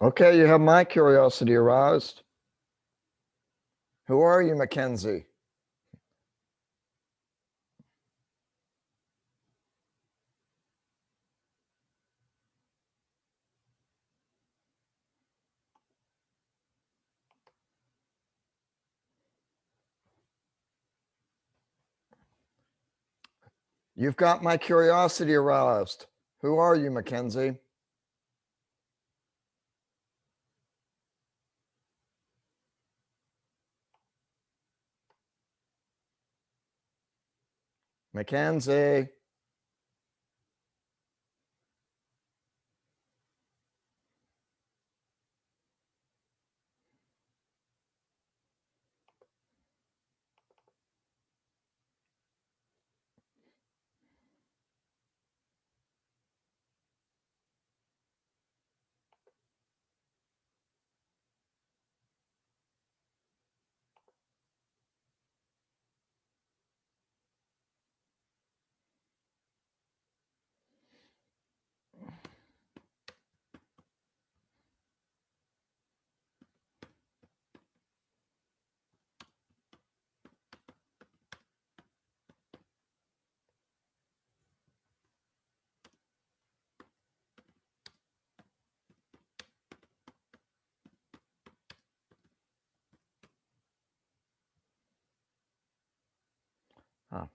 Okay, you have my curiosity aroused. Who are you, Mackenzie? You've got my curiosity aroused. Who are you, Mackenzie? Mackenzie. Huh.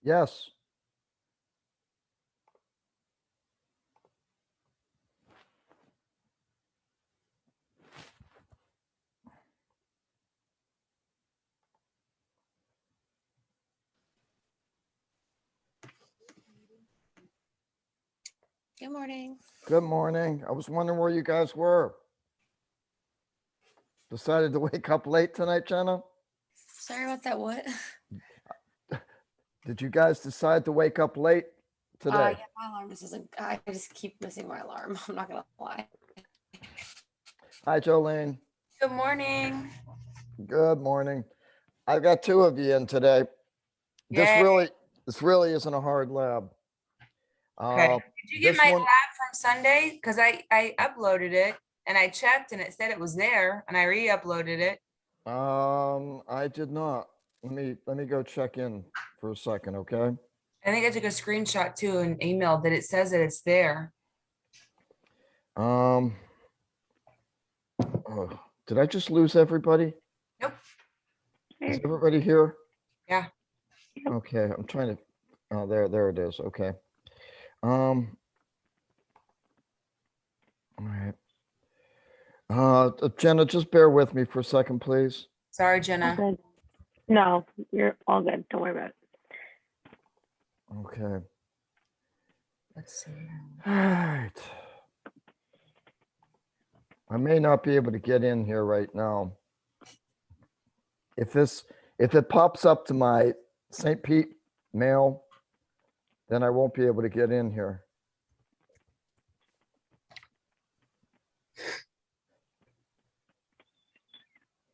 Yes. Good morning. Good morning. I was wondering where you guys were. Decided to wake up late tonight, Jenna? Sorry about that. What? Did you guys decide to wake up late today? Yeah, my alarm I just keep missing my alarm. I'm not gonna lie. Hi, Jolene. Good morning. Good morning. I've got two of you in today. This Yay. really isn't a hard lab. Okay. Did you get This my one, lab from Sunday? Because I uploaded it and I checked and it said it was there and I re-uploaded it. I did not. Let me go check in for a second, okay? I think I took a screenshot too and emailed that it says that it's there. Oh, did I just lose everybody? Nope. Is everybody here? Yeah. Okay, I'm trying to. Oh, there it is. Okay. All right. Jenna, just bear with me for a second, please. Sorry, Jenna. Good. No, you're all good. Don't worry about it. Okay. Let's see. All right. I may not be able to get in here right now. If it pops up to my St. Pete mail, then I won't be able to get in here.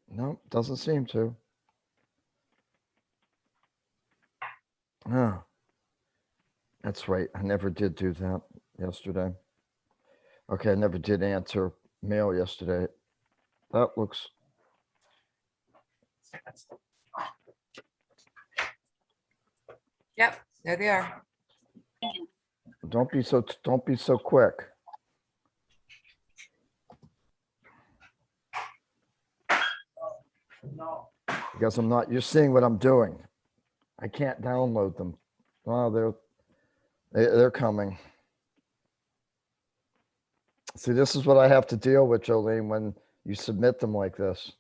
No, doesn't seem to. Oh, that's right. I never did do that yesterday. Okay, I never did answer mail yesterday. That looks. Yep, there they are. Don't be so quick. Because you're seeing what I'm doing. I can't download them. Oh, they're coming. See, this is what I have to deal with, Jolene, when you submit them like this.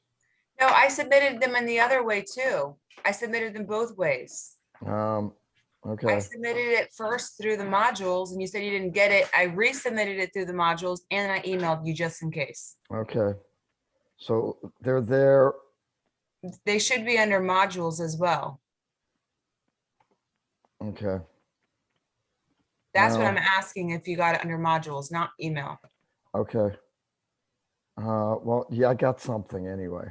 No, I submitted them in the other way too. I submitted them both ways. Okay. I submitted it first through the modules and you said you didn't get it. I resubmitted it through the modules and I emailed you just in case. Okay. So they're there. They should be under modules as well. Okay. That's what I'm asking, if you got it under modules, not email. Okay. Well, yeah, I got something anyway.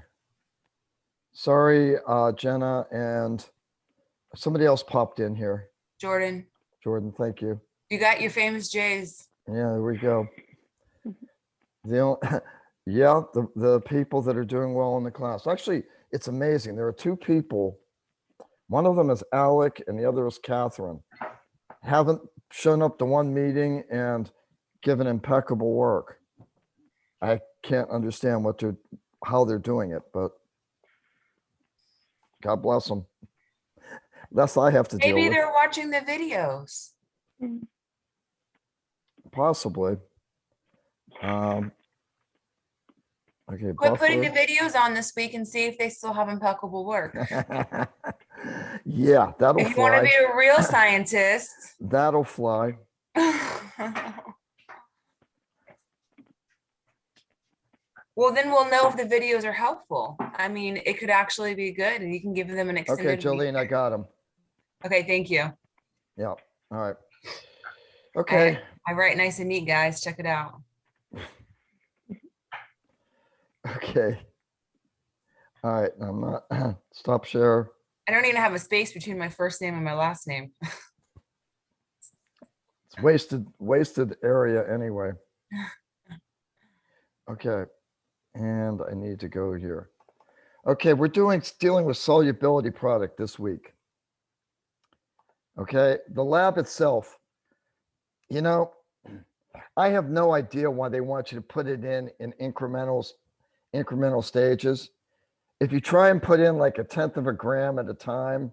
Sorry, Jenna, and somebody else popped in here. Jordan, Thank you. you got your famous J's. Yeah, there we go. Yeah, the people that are doing well in the class. Actually, it's amazing. There are two people. One of them is Alec and the other is Catherine. Haven't shown up to one meeting and given impeccable work. I can't understand how they're doing it, but God bless them. That's I have to deal with. Maybe they're watching the videos. Possibly. Okay. Quit putting the videos on this week and see if they still have impeccable work. Yeah, that'll If you want to fly. be a real scientist. That'll fly. Well, then we'll know if the videos are helpful. I mean, it could actually be good and you can give them an extended. Okay, Jolene, I got them. Okay, thank you. Yeah. All right. Okay. I write nice and neat, guys. Check it out. Okay. All right. I'm not stop share. I don't even have a space between my first name and my last name. It's wasted area anyway. Okay. And I need to go here. Okay, we're dealing with solubility product this week. Okay, the lab itself, I have no idea why they want you to put it in incremental stages. If you try and put in like 1/10 of a gram at a time,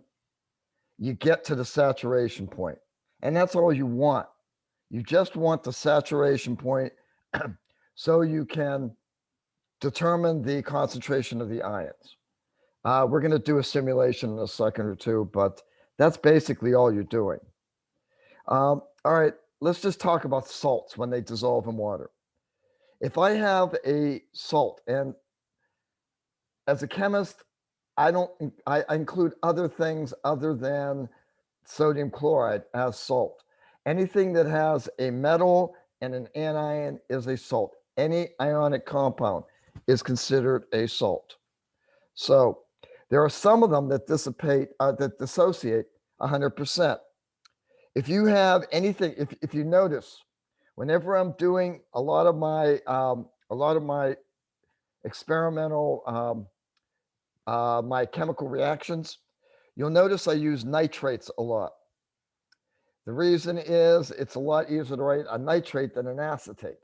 you get to the saturation point. And that's all you want. You just want the saturation point so you can determine the concentration of the ions. We're going to do a simulation in a second or two, but that's basically all you're doing. All right, let's just talk about salts when they dissolve in water. If I have a salt, and as a chemist, I include other things other than sodium chloride as salt. Anything that has a metal and an anion is a salt. Any ionic compound is considered a salt. So there are some of them that dissociate 100%. If you have anything, if you notice, whenever I'm doing a lot of my experimental my chemical reactions, you'll notice I use nitrates a lot. The reason is it's a lot easier to write a nitrate than an acetate.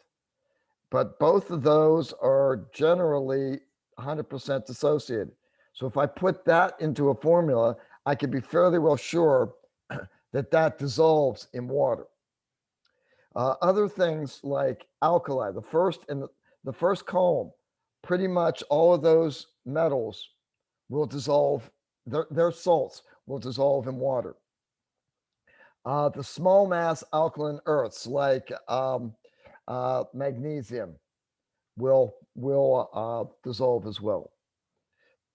But both of those are generally 100% dissociated. So if I put that into a formula, I can be fairly well sure that that dissolves in water. Other things like alkali, the first column, pretty much all of those metals will dissolve, their salts will dissolve in water. The small mass alkaline earths like magnesium will dissolve as well.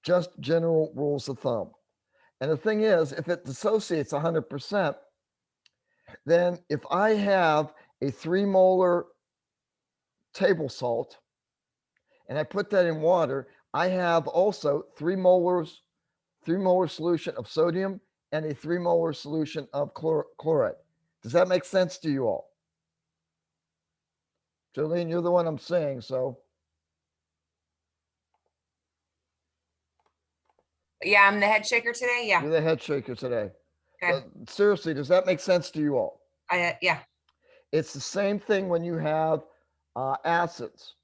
Just general rules of thumb. And the thing is, if it dissociates 100%, then if I have a 3 molar table salt and I put that in water, I have also 3 molar solution of sodium and a 3 molar solution of chloride. Does that make sense to you all? Jolene, you're the one I'm saying, so. Yeah, I'm the head shaker today. Yeah. You're the head shaker today. Okay. Seriously, does that make sense to you all? Yeah. It's the same thing when you have acids.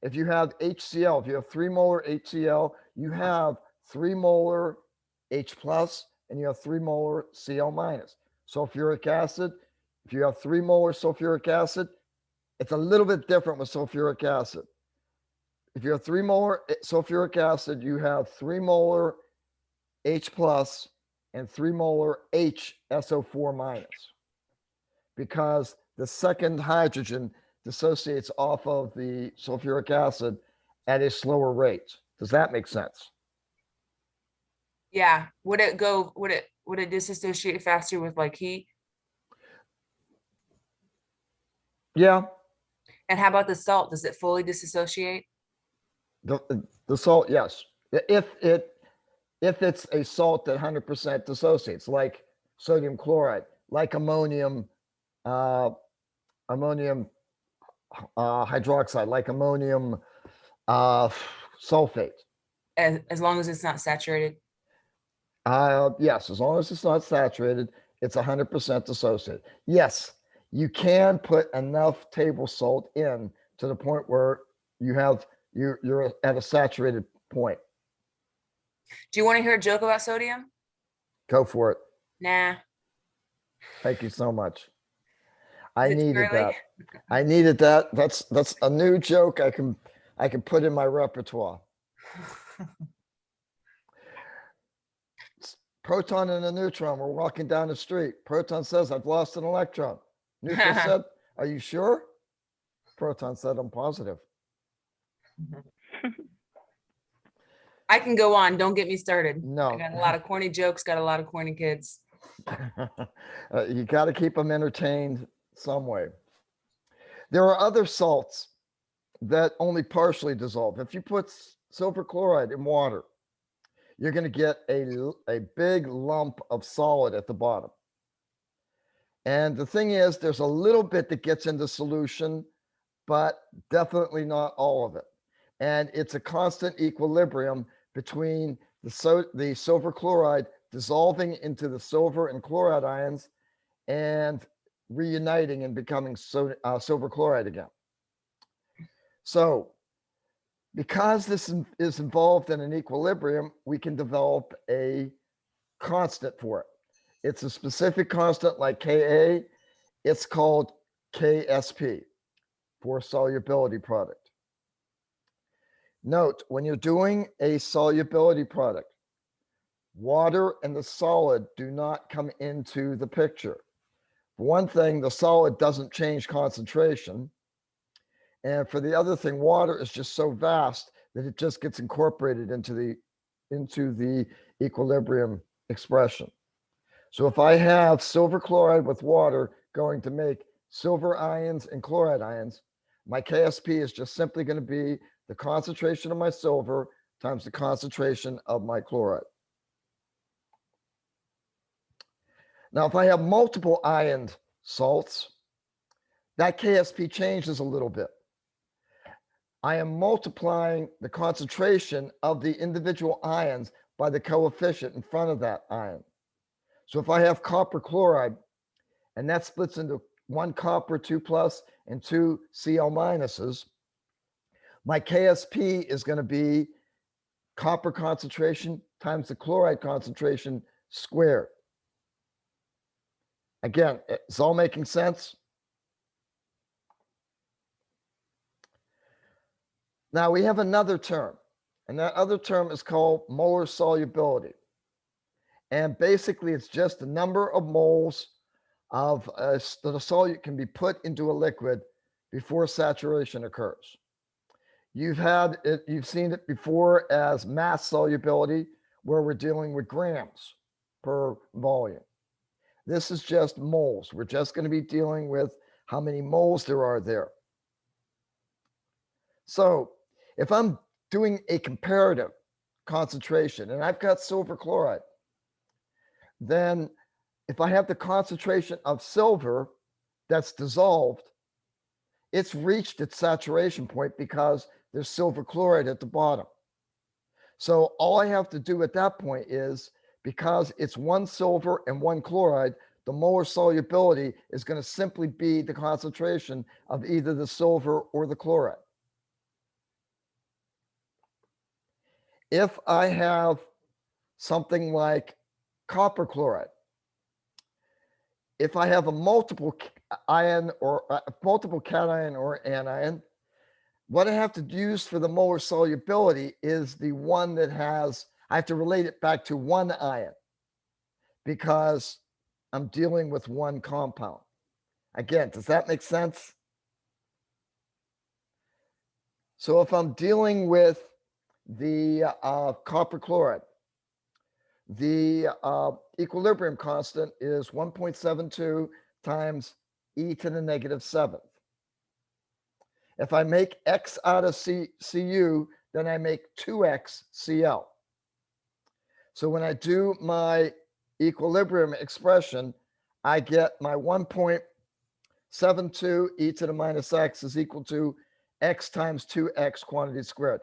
If you have HCl, if you have 3 molar HCl, you have 3 molar H plus and you have 3 molar Cl minus. Sulfuric acid, if you have 3 molar sulfuric acid, it's a little bit different with sulfuric acid. If you have 3 molar sulfuric acid, you have 3 molar H plus and 3 molar HSO4 minus, because the second hydrogen dissociates off of the sulfuric acid at a slower rate. Does that make sense? Yeah. Would it disassociate faster with like heat? Yeah. And how about the salt? Does it fully disassociate? The salt, yes. If it's a salt that 100% dissociates, like sodium chloride, like ammonium hydroxide, like ammonium sulfate. As long as it's not saturated. Yes, as long as it's not saturated, it's 100% dissociated. Yes, you can put enough table salt in to the point where you're at a saturated point. Do you want to hear a joke about sodium? Go for it. Nah. Thank you so much. I Is it too needed early? that. I needed that. That's a new joke I can put in my repertoire. Proton and a neutron were walking down the street. Proton says, "I've lost an electron." Neutron said, "Are you sure?" Proton said, "I'm positive." I can go on. Don't get me started. No. I got a lot of corny jokes, got a lot of corny kids. You got to keep them entertained some way. There are other salts that only partially dissolve. If you put silver chloride in water, you're going to get a big lump of solid at the bottom. And the thing is, there's a little bit that gets into solution, but definitely not all of it. And it's a constant equilibrium between the silver chloride dissolving into the silver and chloride ions and reuniting and becoming silver chloride again. So because this is involved in an equilibrium, we can develop a constant for it. it's a specific constant like Ka. It's called Ksp for solubility product. Note, when you're doing a solubility product, water and the solid do not come into the picture. For one thing, the solid doesn't change concentration. And for the other thing, water is just so vast that it just gets incorporated into the equilibrium expression. So if I have silver chloride with water going to make silver ions and chloride ions, my Ksp is just simply going to be the concentration of my silver times the concentration of my chloride. Now, if I have multiple ioned salts, that Ksp changes a little bit. I am multiplying the concentration of the individual ions by the coefficient in front of that ion. So if I have copper chloride, and that splits into 1 copper, 2 plus, and 2 Cl minuses, my Ksp is going to be copper concentration times the chloride concentration squared. Again, it's all making sense. Now we have another term, and that other term is called molar solubility. And basically, it's just the number of moles of that a solute can be put into a liquid before saturation occurs. You've seen it before as mass solubility, where we're dealing with grams per volume. This is just moles. We're just going to be dealing with how many moles there are there. So if I'm doing a comparative concentration and I've got silver chloride, then if I have the concentration of silver that's dissolved, it's reached its saturation point because there's silver chloride at the bottom. So all I have to do at that point is, because it's 1 silver and 1 chloride, the molar solubility is going to simply be the concentration of either the silver or the chloride. If I have something like copper chloride, if I have a multiple ion or multiple cation or anion, what I have to use for the molar solubility is the one that has, I have to relate it back to 1 ion because I'm dealing with 1 compound. Again, does that make sense? So if I'm dealing with the copper chloride, the equilibrium constant is 1.72 times e to the -7th. If I make x out of Cu, then I make 2x Cl. So when I do my equilibrium expression, I get my 1.72 e to the -x is equal to x times 2x quantity squared.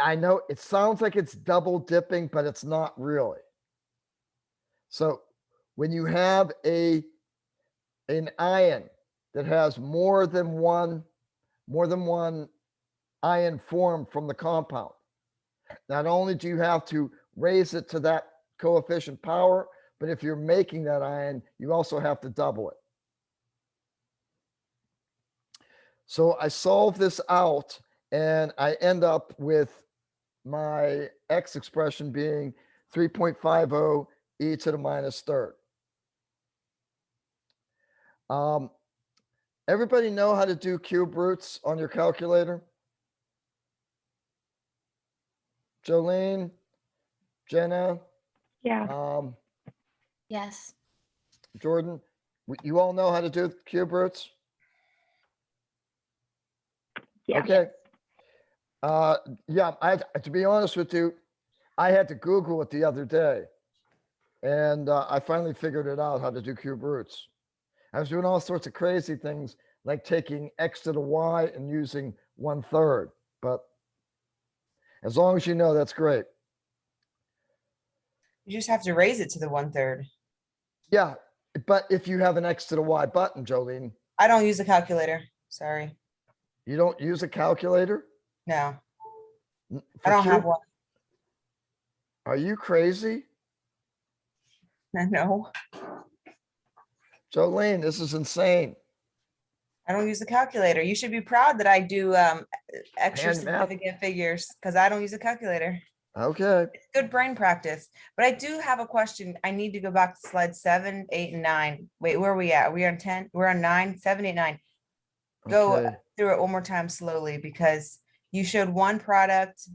I know it sounds like it's double dipping, but it's not really. So when you have an ion that has more than one ion formed from the compound, not only do you have to raise it to that coefficient power, but if you're making that ion, you also have to double it. So I solve this out and I end up with my X expression being 3.50 e to the -3rd. Everybody know how to do cube roots on your calculator? Jolene, Jenna, Yeah. Yes. Jordan, you all know how to do cube roots? Yeah. Okay. Yeah, to be honest with you, I had to Google it the other day. And I finally figured it out how to do cube roots. I was doing all sorts of crazy things, like taking x to the y and using 1/3. But as long as you know, that's great. You just have to raise it to the 1/3. Yeah, but if you have an x to the y button, Jolene, I don't use a calculator. Sorry. you don't use a calculator? No, For I don't have cube- one. Are you crazy? No. Jolene, this is insane. I don't use a calculator. You should be proud that I do extra Hand math. significant figures because I don't use a calculator. Okay. Good brain practice. But I do have a question. I need to go back to slide 7, 8, and 9. Wait, where are we at? Are we on 10? We're on 9, 7, 8, 9. Go Okay. through it one more time slowly because you showed one product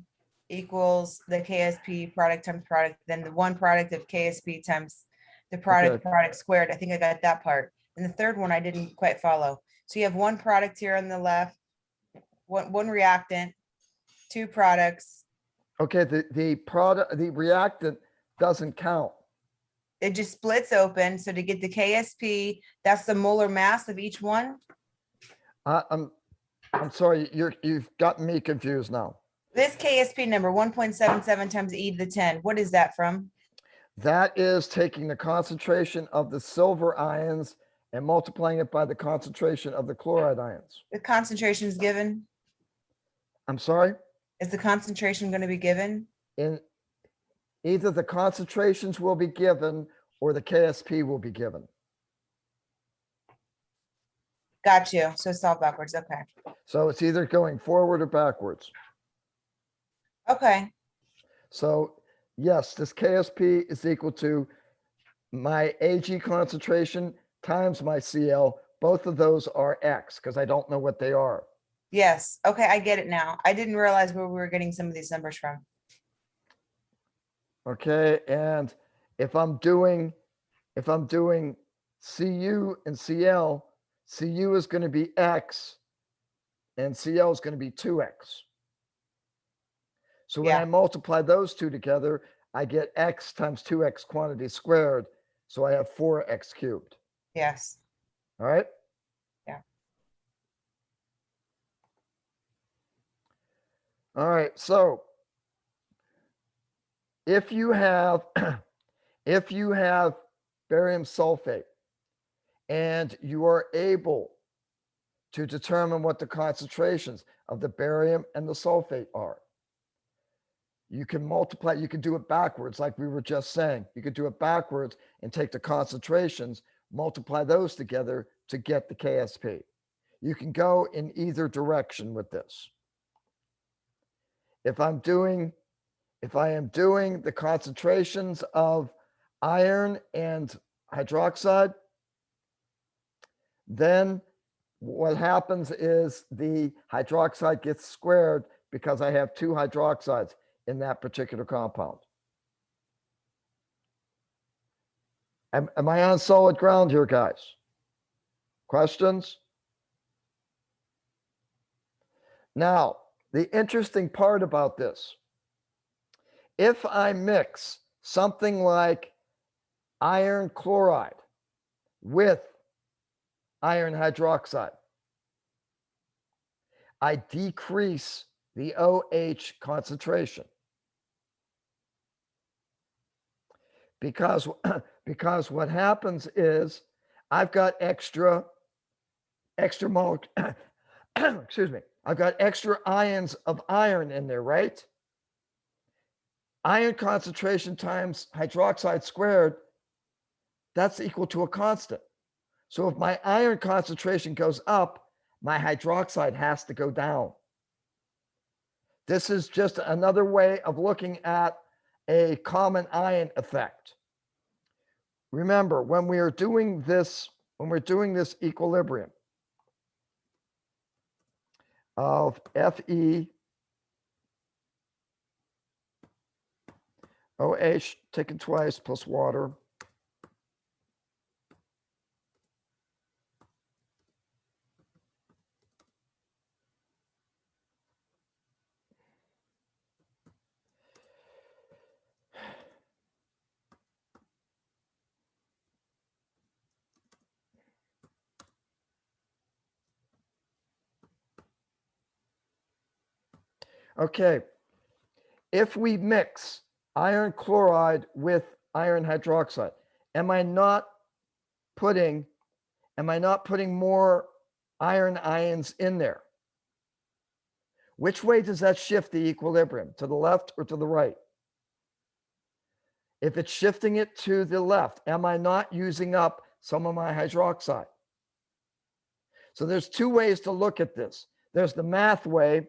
equals the KSP product times product, then the one product of KSP times the product squared. I think I got that part. And the third one I didn't quite follow. So you have one product here on the left, one reactant, two products. Okay, the reactant doesn't count. It just splits open. So to get the KSP, that's the molar mass of each one. I'm sorry, you've gotten me confused now. This KSP number 1.77 times e to the 10. What is that from? That is taking the concentration of the silver ions and multiplying it by the concentration of the chloride ions. The concentration is given. I'm sorry? Is the concentration going to be given? In either the concentrations will be given or the KSP will be given. Got you. So it's all backwards. Okay. So it's either going forward or backwards. Okay. So yes, this KSP is equal to my Ag concentration times my Cl. Both of those are X because I don't know what they are. Yes. Okay. I get it now. I didn't realize where we were getting some of these numbers from. Okay. And if I'm doing Cu and Cl, Cu is going to be X and Cl is going to be 2X. So when I multiply those two together, I get X times 2X quantity squared. So I have 4X cubed. Yes. All right. Yeah. All right. So if you have barium sulfate and you are able to determine what the concentrations of the barium and the sulfate are, you can multiply, you can do it backwards like we were just saying. You could do it backwards and take the concentrations, multiply those together to get the KSP. You can go in either direction with this. If I am doing the concentrations of iron and hydroxide, then what happens is the hydroxide gets squared because I have two hydroxides in that particular compound. Am I on solid ground here, guys? Questions? Now, the interesting part about this, if I mix something like iron chloride with iron hydroxide, I decrease the OH concentration. Because what happens is I've got extra excuse me, I've got extra ions of iron in there, right? Iron concentration times hydroxide squared, that's equal to a constant. So if my iron concentration goes up, my hydroxide has to go down. This is just another way of looking at a common ion effect. Remember, when we're doing this equilibrium of Fe OH taken twice plus water Okay, if we mix iron chloride with iron hydroxide, am I not putting more iron ions in there? Which way does that shift the equilibrium? To the left or to the right? If it's shifting it to the left, am I not using up some of my hydroxide. So there's two ways to look at this. There's the math way,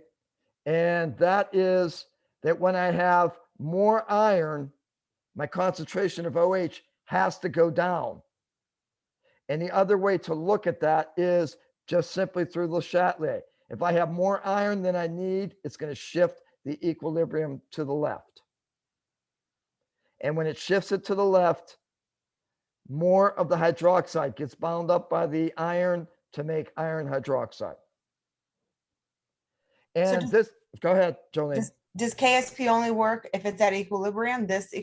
and that is that when I have more iron, my concentration of OH has to go down. And the other way to look at that is just simply through Le Chatelet. If I have more iron than I need, it's going to shift the equilibrium to the left. And when it shifts it to the left, more of the hydroxide gets bound up by the iron to make iron hydroxide. And go ahead, Jolene. Does KSP only work if it's at equilibrium, this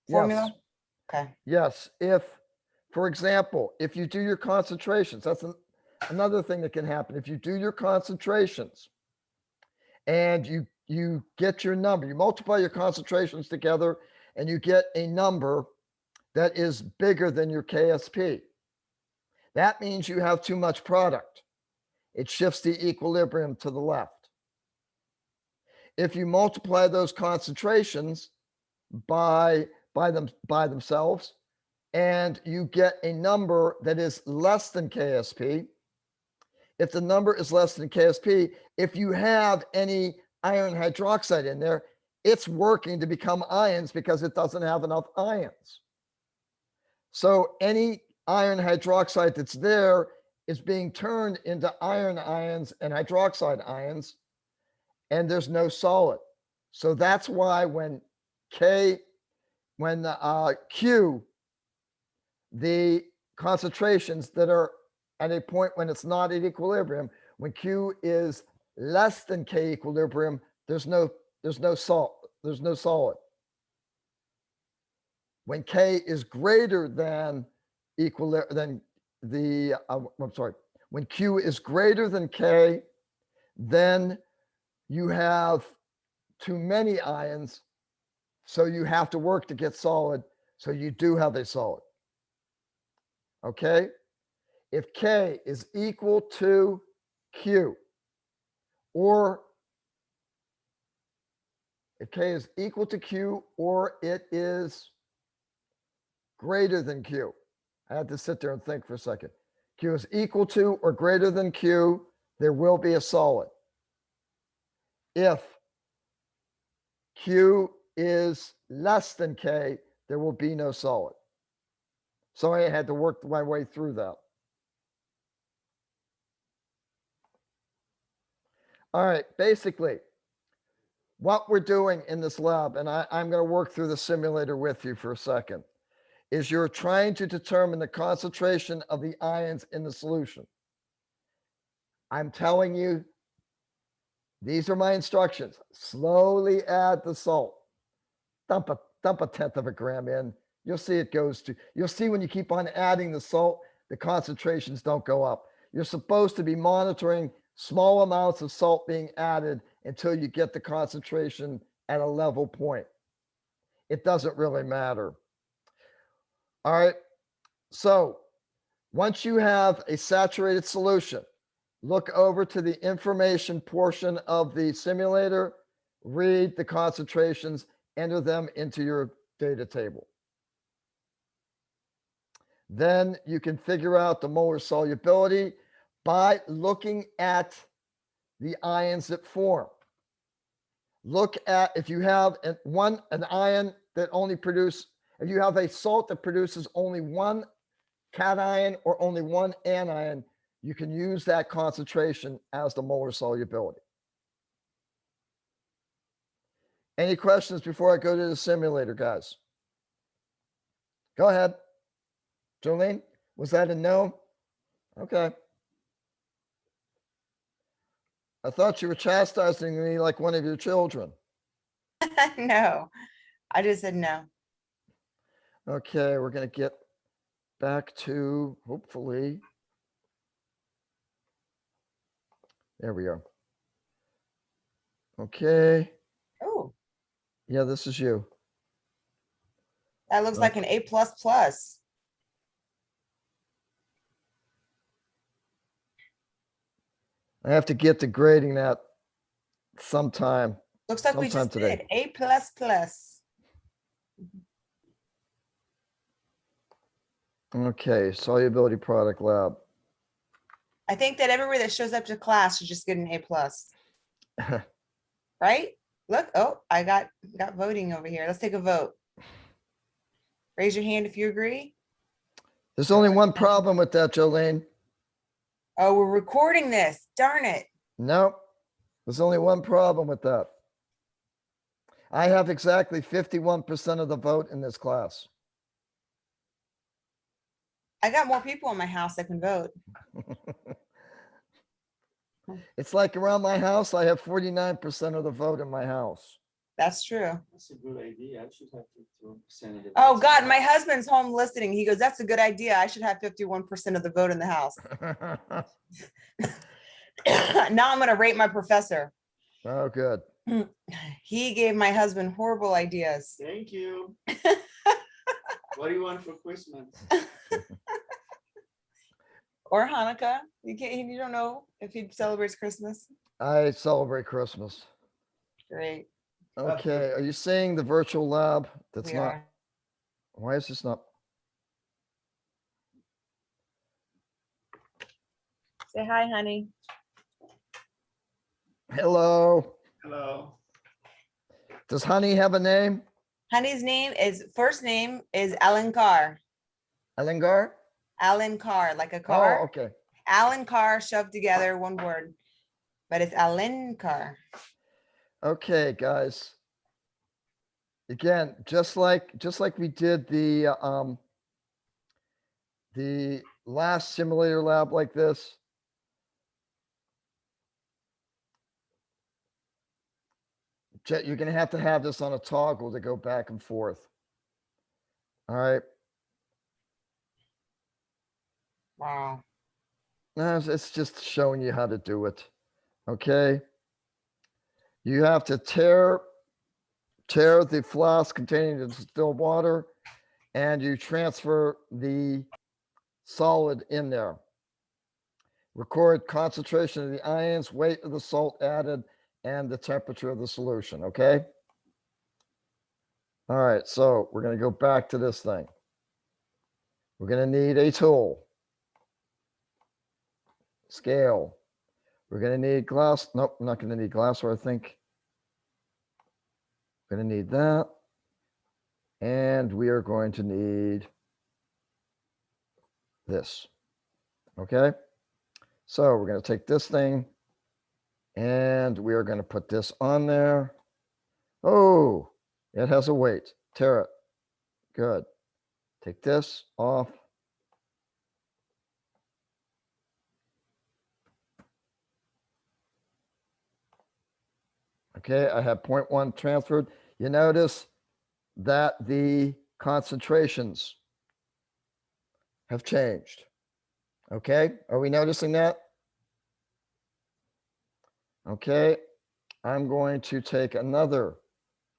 formula? Okay. Yes, if, for example, if you do your concentrations, that's another thing that can happen. If you do your concentrations and you get your number, you multiply your concentrations together and you get a number that is bigger than your KSP. That means you have too much product. It shifts the equilibrium to the left. If you multiply those concentrations by themselves and you get a number that is less than KSP, if the number is less than KSP, if you have any iron hydroxide in there, it's working to become ions because it doesn't have enough ions. So any iron hydroxide that's there is being turned into iron ions and hydroxide ions, and there's no solid. So that's why when Q, the concentrations that are at a point when it's not at equilibrium, when Q is less than K equilibrium, there's no solid. When K is greater than when Q is greater than K, then you have too many ions, so you have to work to get solid, so you do have a solid. Okay? If K is equal to Q, or if K is equal to Q, or it is greater than Q, I had to sit there and think for a second. Q is equal to or greater than Q, there will be a solid. If Q is less than K, there will be no solid. So I had to work my way through that. All right, basically, what we're doing in this lab, and I'm going to work through the simulator with you for a second, is you're trying to determine the concentration of the ions in the solution. I'm telling you, these are my instructions. Slowly add the salt. Dump a tenth of a gram in. You'll see it goes to, you'll see when you keep on adding the salt, the concentrations don't go up. You're supposed to be monitoring small amounts of salt being added until you get the concentration at a level point. It doesn't really matter. All right. So once you have a saturated solution, look over to the information portion of the simulator, read the concentrations, enter them into your data table. Then you can figure out the molar solubility by looking at the ions that form. Look at, if you have an ion that only produces, if you have a salt that produces only one cation or only one anion, you can use that concentration as the molar solubility. Any questions before I go to the simulator, guys? Go ahead. Jolene, was that a no? Okay. I thought you were chastising me like one of your children. No, I just said no. Okay, we're going to get back to, hopefully, there we are. Okay. Oh, Yeah, this is you. that looks like an A++. I have to get to grading that sometime. Looks like we Sometime just today. did A++. Okay, Solubility Product Lab. I think that everybody that shows up to class should just get an A+, right? Look, oh, I got voting over here. Let's take a vote. Raise your hand if you agree. There's only one problem with that, Jolene. Oh, we're recording this. Darn it. Nope. There's only one problem with that. I have exactly 51% of the vote in this class. I got more people in my house that can vote. It's like around my house, I have 49% of the vote in my house. That's true. That's a good idea. I should have 51% of the. Oh votes. God, my husband's home listening. He goes, that's a good idea. I should have 51% of the vote in the house. Now I'm gonna rate my professor. Oh, good. He gave my husband horrible ideas. Thank you. What do you want for Christmas? Or Hanukkah. You don't know if he celebrates Christmas. I celebrate Christmas. Great. Okay, are you seeing the virtual lab? That's We not, are. why is this not? Say hi, honey. Hello. Hello. Does Honey have a name? Honey's first name is Alan Carr. Elingar? Alan Carr, like a Oh, car. okay. Alan Carr shoved together, one word. But it's Alan Carr. Okay, guys. Again, just like we did the last simulator lab like this. You're gonna have to have this on a toggle to go back and forth. All right. Wow. No, it's just showing you how to do it. Okay. You have to tear the flask containing the distilled water, and you transfer the solid in there. Record concentration of the ions, weight of the salt added, and the temperature of the solution, okay? All right, so we're gonna go back to this thing. We're gonna need a tool. Scale. We're gonna need glass. Nope, I'm not gonna need glassware, I think. We're gonna need that. And we are going to need this, okay? So we're gonna take this thing and we are gonna put this on there. Oh, it has a weight. Tear it. Good. Take this off. Okay, I have 0.1 transferred. You notice that the concentrations have changed. Okay, are we noticing that? Okay, I'm going to take another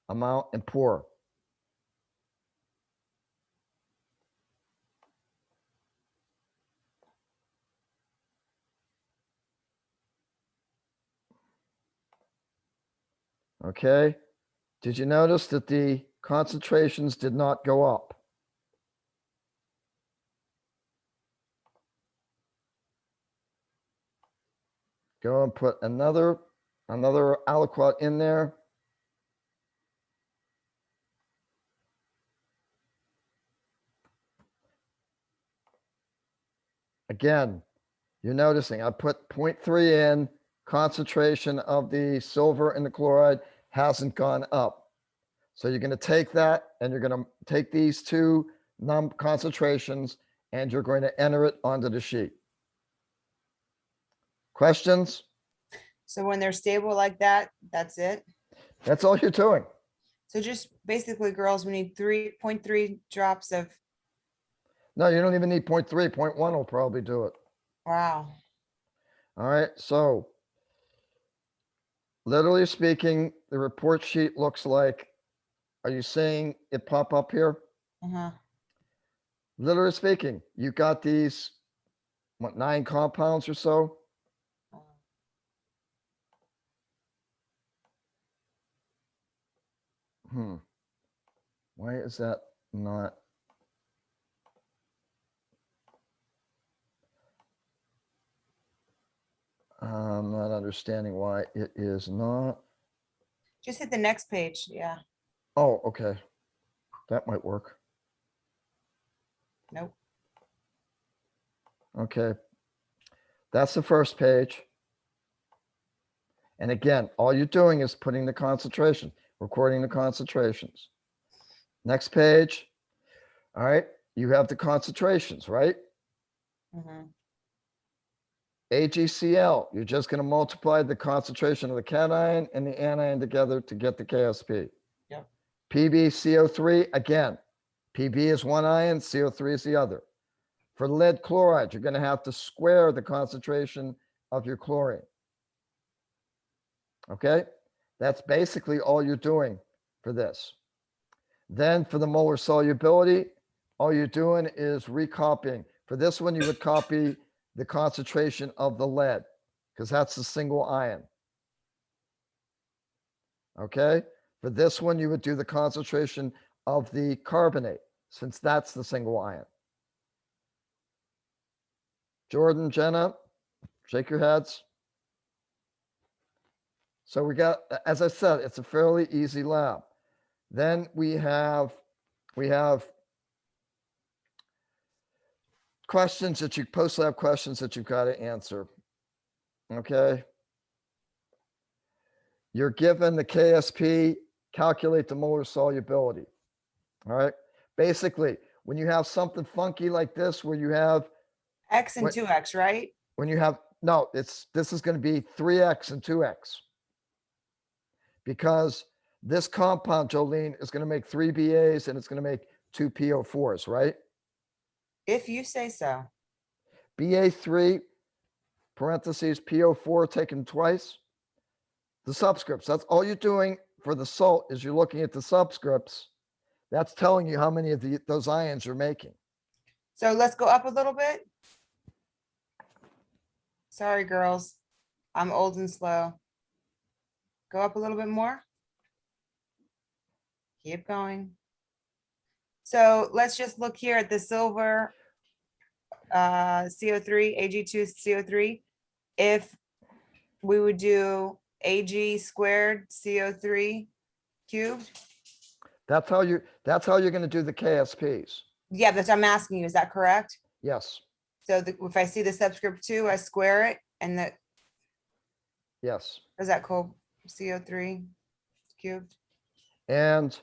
amount and pour. Okay, did you notice that the concentrations did not go up? Go and put another aliquot in there. Again, you're noticing I put 0.3 in, concentration of the silver and the chloride hasn't gone up. So you're going to take that and you're going to take these two concentrations and you're going to enter it onto the sheet. Questions? So when they're stable like that, that's it. That's all you're doing. So just basically, girls, we need 3.3 drops of, No, you don't even need 0.3. 0.1 will probably do it. wow. All right. So literally speaking, the report sheet looks like, are you seeing it pop up here? Uh-huh. Literally speaking, you got these, what, 9 compounds or so? Why is that not? understanding why it is not. Just hit the next page. Yeah. Oh, okay. That might work. Nope. Okay. That's the first page. And again, all you're doing is putting the concentration, recording the concentrations. Next page. All right. You have the concentrations, right? Mhm. AgCl, you're just going to multiply the concentration of the cation and the anion together to get the Ksp. Yep. PbCO3, again, Pb is one ion, CO3 is the other. For lead chloride, you're going to have to square the concentration of your chlorine. Okay? That's basically all you're doing for this. Then for the molar solubility, all you're doing is recopying. For this one, you would copy the concentration of the lead because that's the single ion. Okay? For this one, you would do the concentration of the carbonate since that's the single ion. Jordan, Jenna, shake your heads. So we got, as I said, it's a fairly easy lab. Then we have questions that you post-lab questions that you've got to answer. Okay. You're given the Ksp, calculate the molar solubility. All right. Basically, when you have something funky like this, where you have X and What- 2X, right? when you have no, this is going to be 3x and 2x because this compound, Jolene, is going to make 3 BAs and it's going to make 2 PO4s, right? If you say so. BA3 parentheses PO4 taken twice. The subscripts, that's all you're doing for the salt is you're looking at the subscripts. That's telling you how many of those ions you're making. So let's go up a little bit. Sorry, girls. I'm old and slow. Go up a little bit more. Keep going. So let's just look here at the silver CO3, Ag2CO3. If we would do Ag squared CO3 cubed. That's how you're going to do the KSPs. Yeah, that's what I'm asking you. Is that correct? Yes. So if I see the subscript 2, I square it, and that Yes. is that called CO3 cubed? And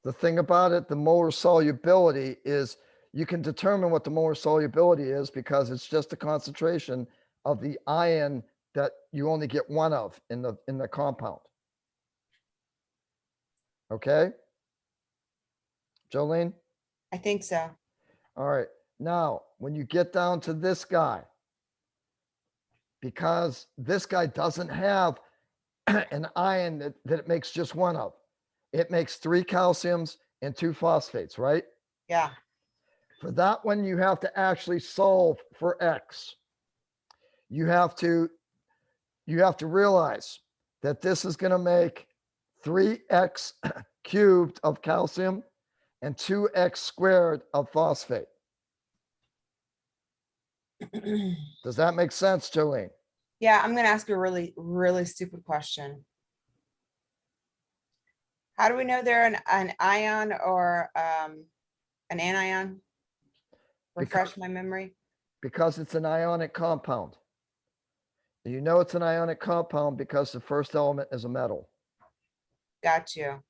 the thing about it, the molar solubility is you can determine what the molar solubility is because it's just a concentration of the ion that you only get one of in the compound. Okay? Jolene? I think so. All right. Now, when you get down to this guy, because this guy doesn't have an ion that it makes just one of, it makes 3 calciums and 2 phosphates, right? Yeah. For that one, you have to actually solve for X. You have to realize that this is going to make 3x cubed of calcium and 2x squared of phosphate. Does that make sense, Jolene? Yeah, I'm going to ask you a really, really stupid question. How do we know they're an ion or an anion? Refresh my memory. Because it's an ionic compound. You know it's an ionic compound because the first element is a metal. Got you.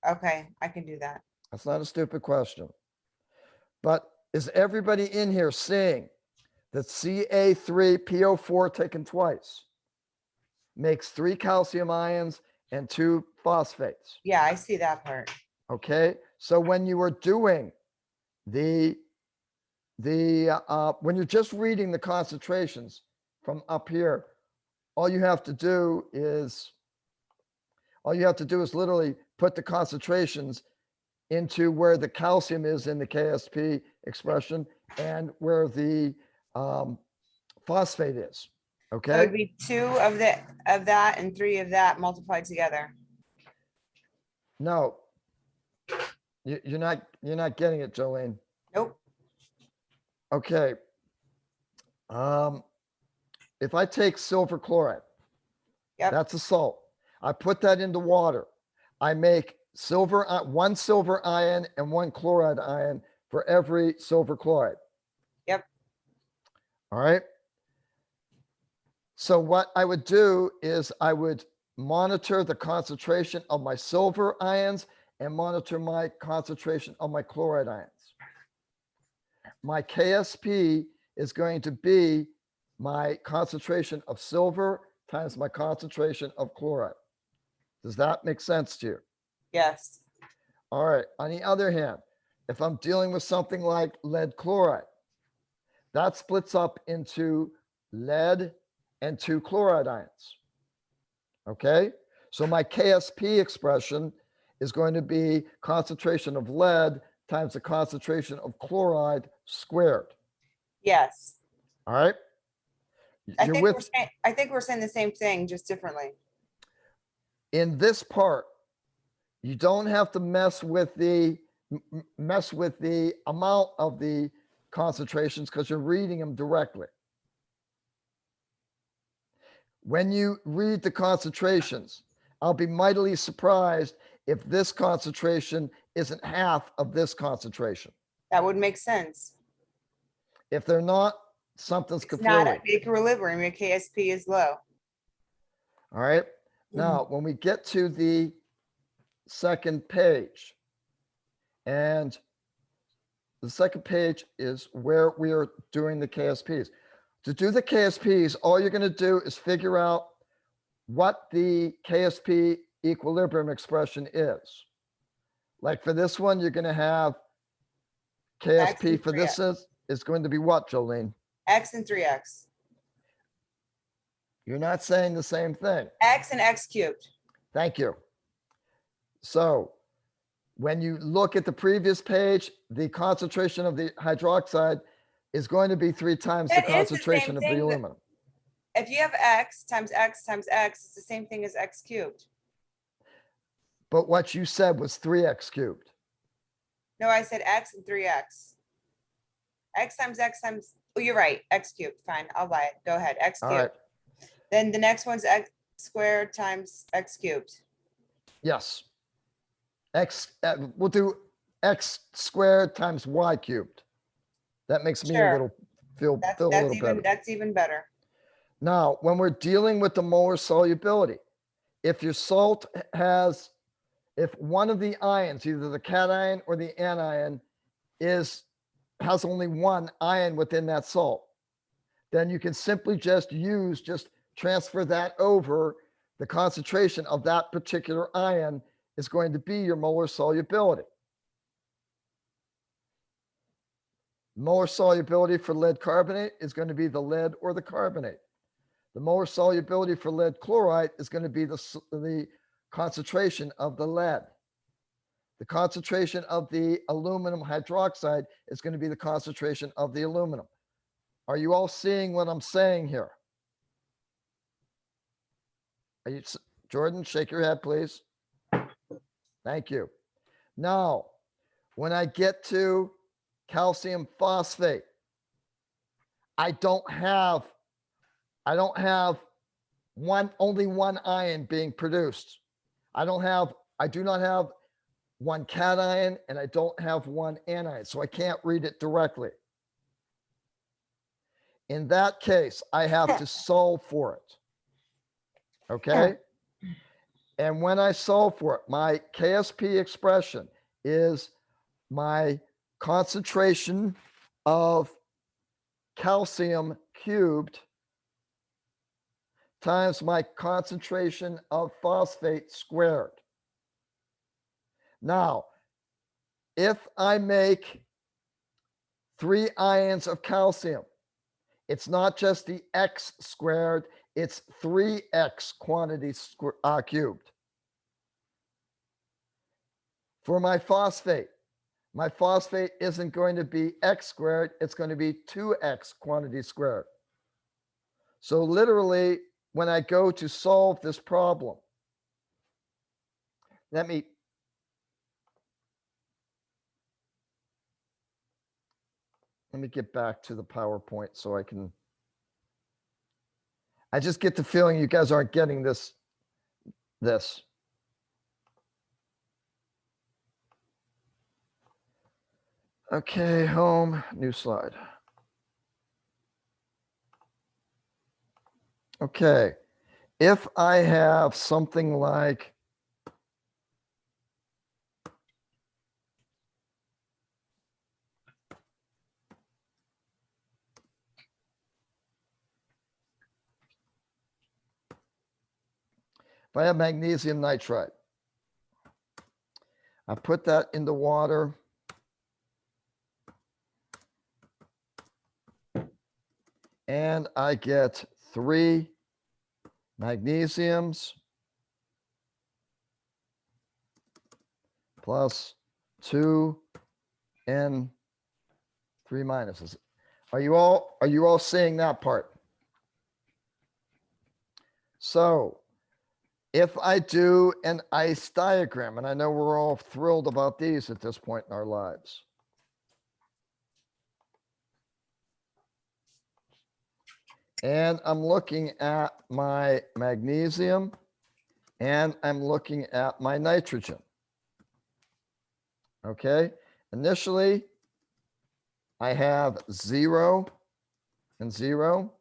Okay, I can do that. That's not a stupid question. But is everybody in here seeing that Ca3PO4 taken twice makes 3 calcium ions and 2 phosphates? Yeah, I see that part. Okay, so when you are doing when you're just reading the concentrations from up here, all you have to do is literally put the concentrations into where the calcium is in the Ksp expression and where the phosphate is. So Okay. it'd be 2 of that and 3 of that multiplied together. No, you're not getting it, Jolene. Nope. Okay. If I take silver chloride, Yep. That's a salt. I put that into water. I make one silver ion and one chloride ion for every silver chloride. Yep. All right. So what I would do is I would monitor the concentration of my silver ions and monitor my concentration of my chloride ions. My KSP is going to be my concentration of silver times my concentration of chloride. Does that make sense to you? Yes. All right. On the other hand, if I'm dealing with something like lead chloride, that splits up into lead and 2 chloride ions. Okay. So my Ksp expression is going to be concentration of lead times the concentration of chloride squared. Yes. All right. I You're think we're with saying, I think we're saying the same thing, just differently. in this part. You don't have to mess with the amount of the concentrations because you're reading them directly. When you read the concentrations, I'll be mightily surprised if this concentration isn't half of this concentration. That would make sense. If they're not, something's It's not kaflooey. at equilibrium, your KSP is low. All right. Now, when we get to the second page, and the second page is where we are doing the KSPs. To do the KSPs, all you're going to do is figure out what the Ksp equilibrium expression is. Like for this one, you're going to have X Ksp and for this 3x. is going to be what, Jolene? X and 3x. You're not saying the same thing. X and X cubed. Thank you. So when you look at the previous page, the concentration of the hydroxide is going to be 3 times the That is the concentration same of the thing that- aluminum. If you have X times X times X, it's the same thing as X cubed. But what you said was 3x cubed. No, I said X and 3x. X times, oh, you're right, X cubed, fine, I'll buy it, go ahead, X All right. cubed. Then the next one's X squared times X cubed. Yes. We'll do x squared times y cubed. That makes me a Sure. little feel a That's little even, better. that's even better. Now, when we're dealing with the molar solubility, if your salt has, if one of the ions, either the cation or the anion, has only one ion within that salt, then you can simply just transfer that over. The concentration of that particular ion is going to be your molar solubility. Molar solubility for lead carbonate is going to be the lead or the carbonate. The molar solubility for lead chloride is going to be the concentration of the lead. The concentration of the aluminum hydroxide is going to be the concentration of the aluminum. Are you all seeing what I'm saying here? Are you, Jordan, shake your head, please. Thank you. Now, when I get to calcium phosphate, I don't have only one ion being produced. I do not have one cation and I don't have one anion, so I can't read it directly. In that case, I have to solve for it. Okay? And when I solve for it, my Ksp expression is my concentration of calcium cubed times my concentration of phosphate squared. Now, if I make 3 ions of calcium, it's not just the x squared, it's 3x quantity cubed. For my phosphate isn't going to be x squared, it's going to be 2x quantity squared. So literally, when I go to solve this problem, let me get back to the PowerPoint so I can. I just get the feeling you guys aren't getting this. Okay, home, new slide. Okay, if I have something like if I have magnesium nitride, I put that in the water. And I get 3 magnesiums plus 2 and 3 minuses. Are you all seeing that part? So if I do an ice diagram, and I know we're all thrilled about these at this point in our lives. And I'm looking at my magnesium and I'm looking at my nitrogen. Okay, initially I have 0 and 0.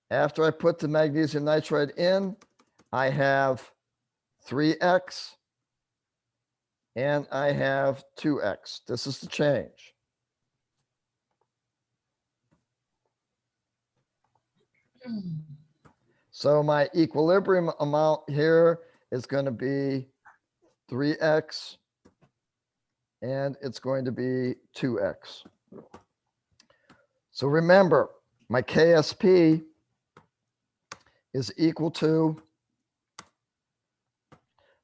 After I put the magnesium nitride in, I have 3x and I have 2x. This is the change. So my equilibrium amount here is going to be 3x and it's going to be 2x. So remember, my Ksp is equal to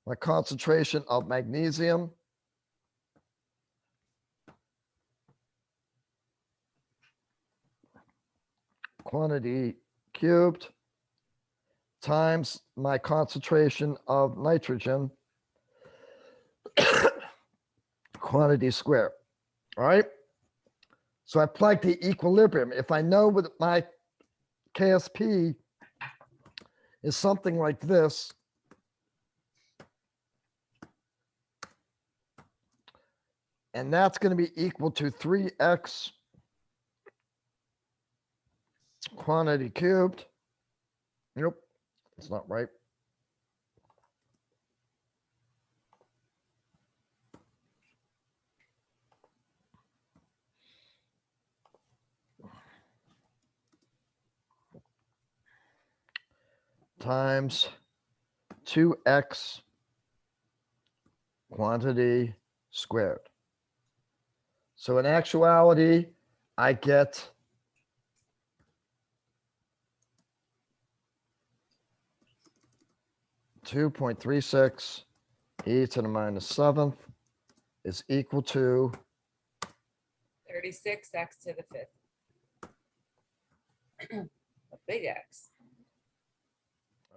my concentration of magnesium quantity cubed times my concentration of nitrogen quantity squared. All right. So I plug the equilibrium. If I know what my Ksp is something like this, and that's going to be equal to 3x quantity cubed. Nope, it's not right. Times 2x quantity squared. So in actuality, I get 2.36 e to the minus 7th is equal to 36x to the 5th. A big X.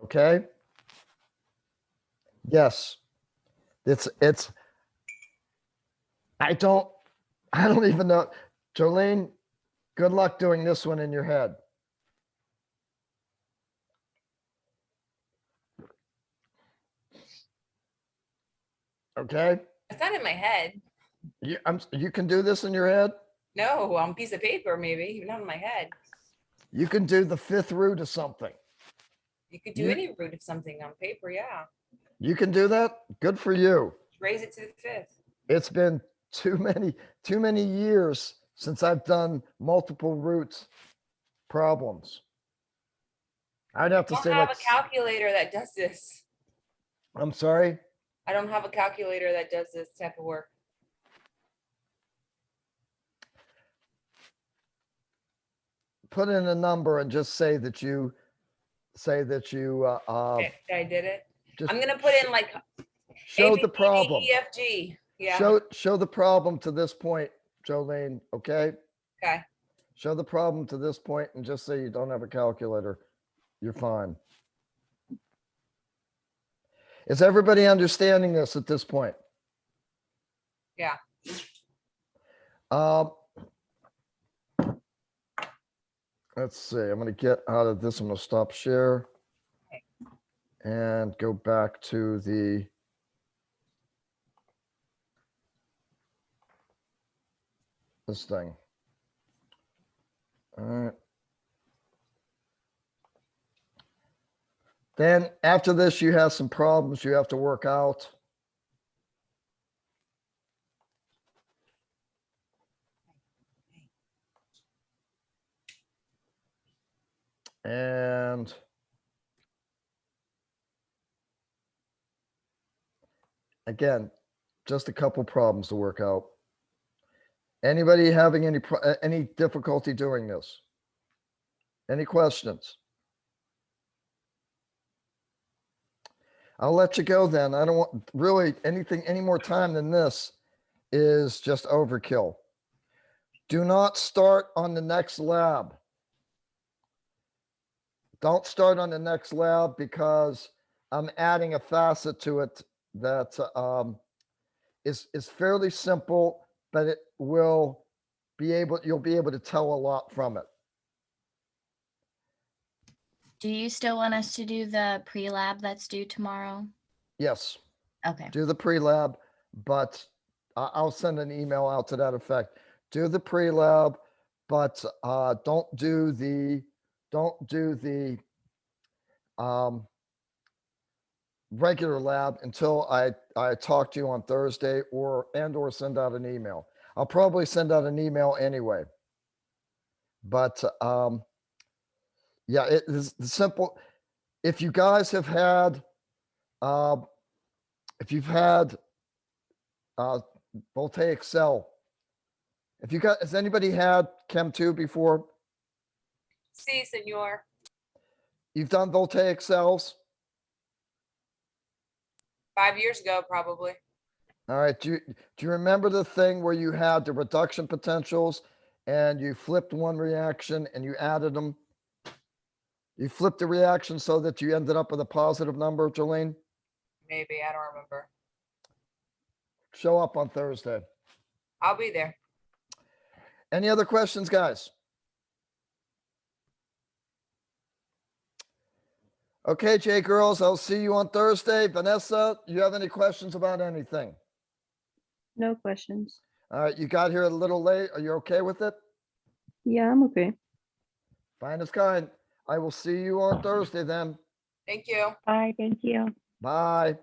okay. Yes, it's I don't even know. Jolene, good luck doing this one in your head. Okay, It's not in my head. you can do this in your head. No, on a piece of paper, maybe, not in my head. You can do the 5th root of something. You could do any root of something on paper, yeah. You can do that. Good for you. Raise it to the 5th. It's been too many years since I've done multiple roots problems. I'd have I to don't say have like, a calculator that does this. I'm sorry. I don't have a calculator that does this type of work. Put in a number and just say that you Okay, I did it. just I'm gonna put in like show A, B, the C, D, problem. E, F, G. Yeah, Show the problem to this point, Jolene, okay? okay. Show the problem to this point and just say you don't have a calculator. You're fine. Is everybody understanding this at this point? Yeah. let's see, I'm gonna get out of this. I'm gonna stop share. And go back to this thing. All right. Then after this, you have some problems you have to work out. And again, just a couple problems to work out. Anybody having any difficulty doing this? Any questions? I'll let you go then. I don't want really anything any more time than this is just overkill. Do not start on the next lab. Don't start on the next lab because I'm adding a facet to it that is fairly simple, but it will you'll be able to tell a lot from it. Do you still want us to do the pre-lab that's due tomorrow? Yes, Okay. do the pre-lab, but I'll send an email out to that effect. Do the pre-lab, but don't do the regular lab until I talk to you on Thursday or send out an email. I'll probably send out an email anyway. But yeah, it is simple. If you guys have had, if you've had voltaic cell, has anybody had Chem 2 before? Si, senor. You've done voltaic cells? 5 years ago, probably. All right. Do you remember the thing where you had the reduction potentials and you flipped one reaction and you added them? You flipped the reaction so that you ended up with a positive number, Jolene? Maybe, I don't remember. Show up on Thursday. I'll be there. Any other questions, guys? Okay, Jay girls, I'll see you on Thursday. Vanessa, you have any questions about anything? No questions. All right, you got here a little late. Are you okay with it? Yeah, I'm okay. Fine as kind. I will see you on Thursday then. Thank you. Bye. Thank you. Bye.